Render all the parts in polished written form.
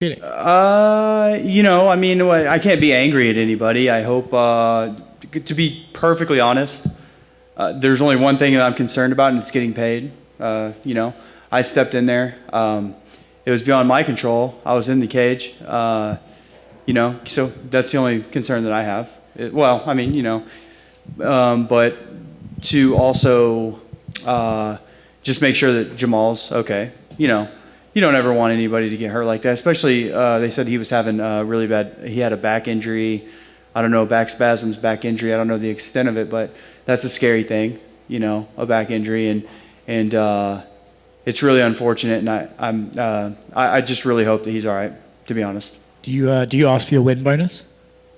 Really? I mean, I can't be angry at anybody. I hope, to be perfectly honest, there's only one thing that I'm concerned about, and it's getting paid. I stepped in there. It was beyond my control. I was in the cage. So that's the only concern that I have. But to also just make sure that Jamall's okay. You don't ever want anybody to get hurt like that, especially they said he was having he had a back injury. I don't know, back spasms, back injury. I don't know the extent of it, but that's a scary thing, a back injury. And it's really unfortunate, and I just really hope that he's all right, to be honest. Do you ask for your win bonus?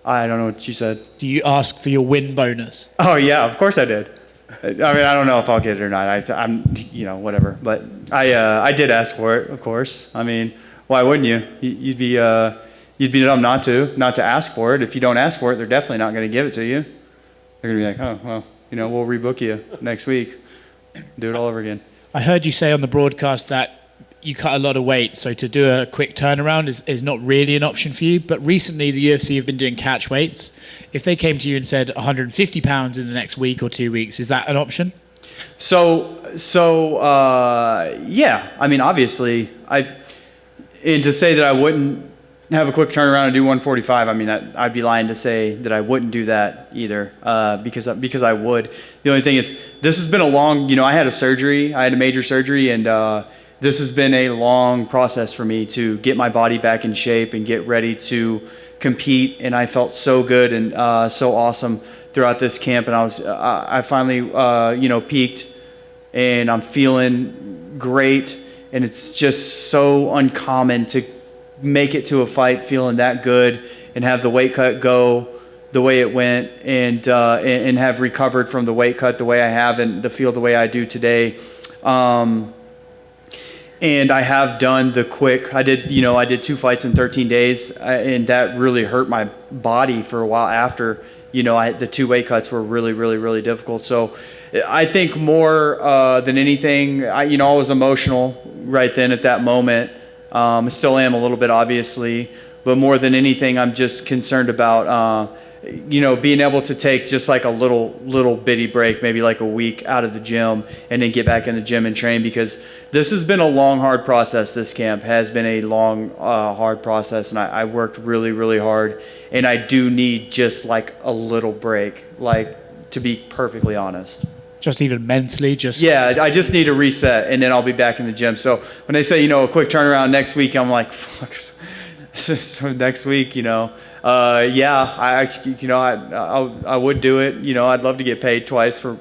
I don't know what you said. Do you ask for your win bonus? Oh, yeah, of course I did. I mean, I don't know if I'll get it or not. I'm whatever. But I did ask for it, of course. I mean, why wouldn't you? You'd be dumb not to ask for it. If you don't ask for it, they're definitely not going to give it to you. They're going to be like, oh, well, we'll rebook you next week. Do it all over again. I heard you say on the broadcast that you cut a lot of weight, so to do a quick turnaround is not really an option for you. But recently, the UFC have been doing catch weights. If they came to you and said 150 pounds in the next week or 2 weeks, is that an option? So yeah. I mean, obviously, and to say that I wouldn't have a quick turnaround and do 145, I mean, I'd be lying to say that I wouldn't do that either, because I would. The only thing is, this has been a long. I had a major surgery, and this has been a long process for me to get my body back in shape and get ready to compete. And I felt so good and so awesome throughout this camp. And I finally, peaked, and I'm feeling great. And it's just so uncommon to make it to a fight feeling that good and have the weight cut go the way it went, and have recovered from the weight cut the way I have and the feel the way I do today. And I have done the quick. I did 2 fights in 13 days, and that really hurt my body for a while after. The 2 weight cuts were really, really, really difficult. So I think more than anything, I was emotional right then at that moment. I still am a little bit, obviously, but more than anything, I'm just concerned about being able to take just like a little bitty break, maybe like a week out of the gym, and then get back in the gym and train, because this has been a long, hard process. This camp has been a long, hard process, and I worked really, really hard, and I do need just like a little break, like, to be perfectly honest. Just even mentally, Yeah, I just need a reset, and then I'll be back in the gym. So when they say, a quick turnaround next week, I'm like, fuck. So next week, I would do it. I'd love to get paid twice for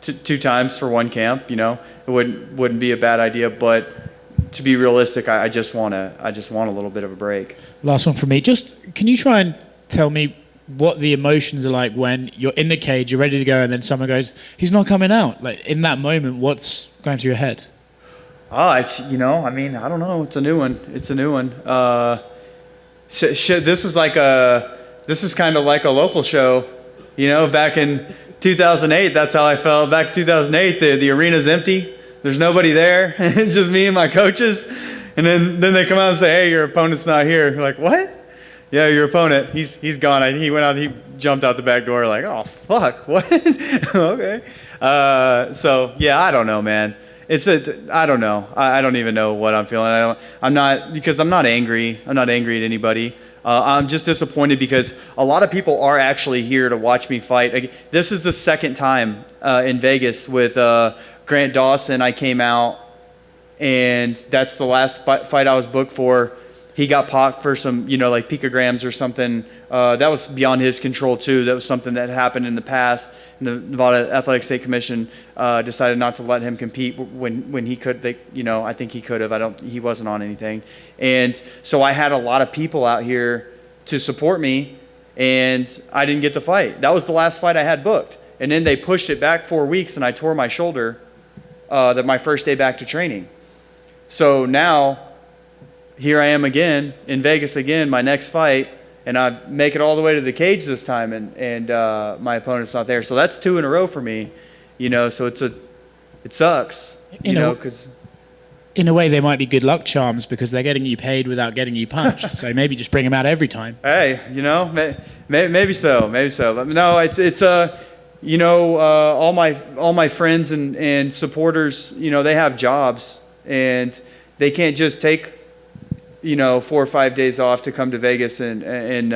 2 times for one camp. It wouldn't be a bad idea, but to be realistic, I just want a little bit of a break. Last one from me. Just can you try and tell me what the emotions are like when you're in the cage, you're ready to go, and then someone goes, "He's not coming out." Like, in that moment, what's going through your head? I don't know. It's a new one. This is kind of like a local show, back in 2008. That's how I felt back in 2008. The arena's empty. There's nobody there. It's just me and my coaches. And then they come out and say, "Hey, your opponent's not here." You're like, "What?" "Yeah, your opponent. He's gone." He went out. He jumped out the back door. Like, "Oh fuck, what?" Okay. So yeah, I don't know, man. I don't know. I don't even know what I'm feeling. I'm not angry. I'm not angry at anybody. I'm just disappointed because a lot of people are actually here to watch me fight. This is the second time in Vegas with Grant Dawson. I came out, and that's the last fight I was booked for. He got popped for some, like picograms or something. That was beyond his control too. That was something that happened in the past. And the Nevada Athletic State Commission decided not to let him compete when he could. I think he could have. He wasn't on anything. And so I had a lot of people out here to support me, and I didn't get to fight. That was the last fight I had booked. And then they pushed it back 4 weeks, and I tore my shoulder my first day back to training. So now, here I am again in Vegas again, my next fight, and I make it all the way to the cage this time, and my opponent's not there. So that's 2 in a row for me, So it sucks, because in a way, they might be good luck charms because they're getting you paid without getting you punched. So maybe just bring them out every time. Hey, maybe so. But no, it's all my friends and supporters, they have jobs and they can't just take 4 or 5 days off to come to Vegas and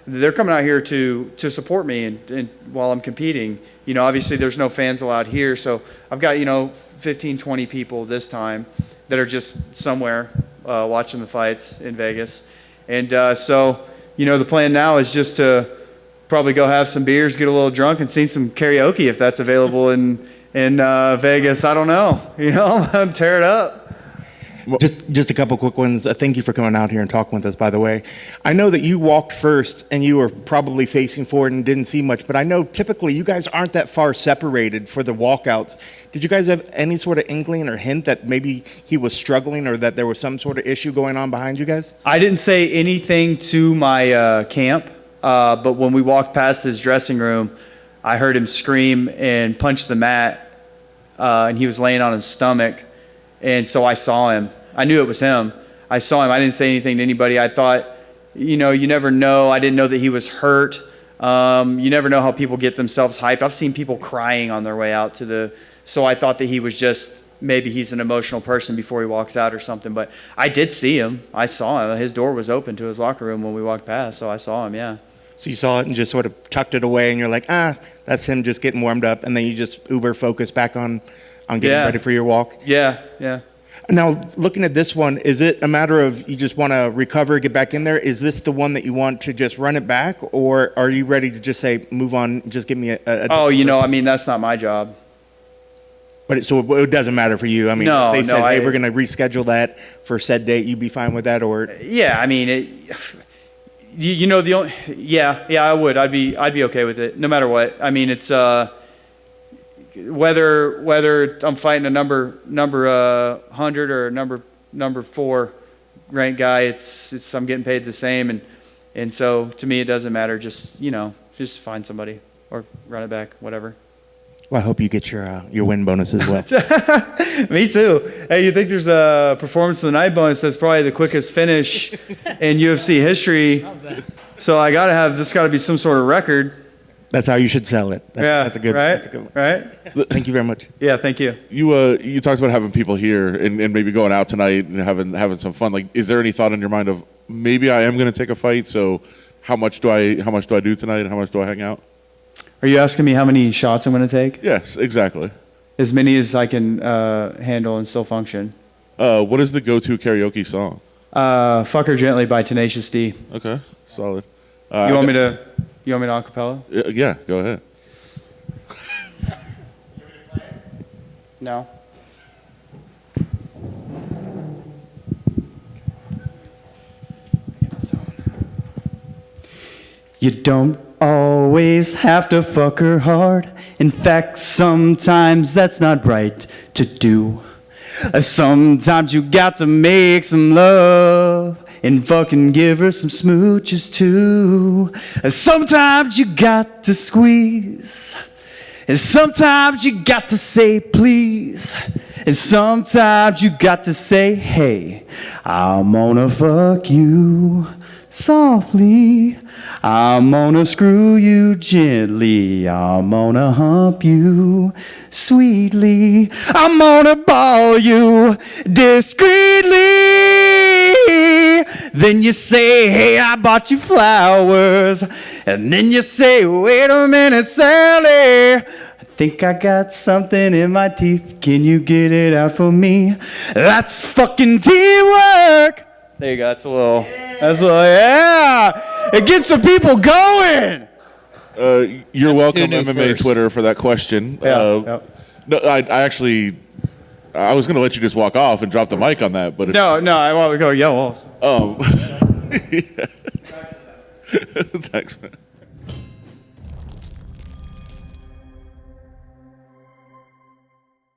they're coming out here to support me and while I'm competing. Obviously there's no fans allowed here, so I've got 15, 20 people this time that are just somewhere watching the fights in Vegas. And so the plan now is just to probably go have some beers, get a little drunk, and sing some karaoke if that's available in Vegas. I don't know, tear it up. Well, just a couple quick ones. Thank you for coming out here and talking with us, by the way. I know that you walked first and you were probably facing forward and didn't see much, but I know typically you guys aren't that far separated for the walkouts. Did you guys have any sort of inkling or hint that maybe he was struggling or that there was some sort of issue going on behind you guys? I didn't say anything to my camp, but when we walked past his dressing room, I heard him scream and punch the mat, and he was laying on his stomach. And so I saw him. I knew it was him. I saw him. I didn't say anything to anybody. I thought, you never know. I didn't know that he was hurt. You never know how people get themselves hyped. I've seen people crying on their way out so I thought that he was maybe he's an emotional person before he walks out or something. But I did see him. I saw him. His door was open to his locker room when we walked past, so I saw him, yeah. So you saw it and just sort of tucked it away and you're like, that's him just getting warmed up. And then you just uber focus back on getting ready for your walk? Yeah. Now, looking at this one, is it a matter of you just want to recover, get back in there? Is this the one that you want to just run it back? Or are you ready to just say, move on, just give me a that's not my job. But so it doesn't matter for you? I mean, if they said, hey, we're going to reschedule that for said date, you'd be fine with that? Or yeah, I mean, I would. I'd be okay with it, no matter what. I mean, it's... Whether I'm fighting a number 100 or number 4 ranked guy, it's I'm getting paid the same, and so to me it doesn't matter. Just find somebody or run it back, whatever. Well, I hope you get your win bonus as well. Me too. Hey, you think there's a performance of the night bonus? That's probably the quickest finish in UFC history. So this got to be some sort of record. That's how you should sell it. That's a good one. Right? Thank you very much. Yeah, thank you. You talked about having people here and maybe going out tonight and having some fun. Like, is there any thought in your mind of maybe I am going to take a fight? So how much do I do tonight? How much do I hang out? Are you asking me how many shots I'm going to take? Yes, exactly. As many as I can handle and still function. What is the go-to karaoke song? "Fuck Her Gently" by Tenacious D. Okay, solid. You want me to acapella? Yeah, go ahead. No. You don't always have to fuck her hard. In fact, sometimes that's not right to do. Sometimes you got to make some love and fucking give her some smooches too. Sometimes you got to squeeze, and sometimes you got to say please, and sometimes you got to say, hey, I'm gonna fuck you softly, I'm gonna screw you gently, I'm gonna hump you sweetly, I'm gonna ball you discreetly. Then you say, hey, I bought you flowers. And then you say, wait a minute, Sally, I think I got something in my teeth, can you get it out for me? That's fucking teamwork. There you go, that's a little, yeah. It gets some people going. You're welcome, MMA Twitter, for that question. Yeah. No, I was going to let you just walk off and drop the mic on that, but no, I want to go. Yeah, well. Yeah. Thanks, man.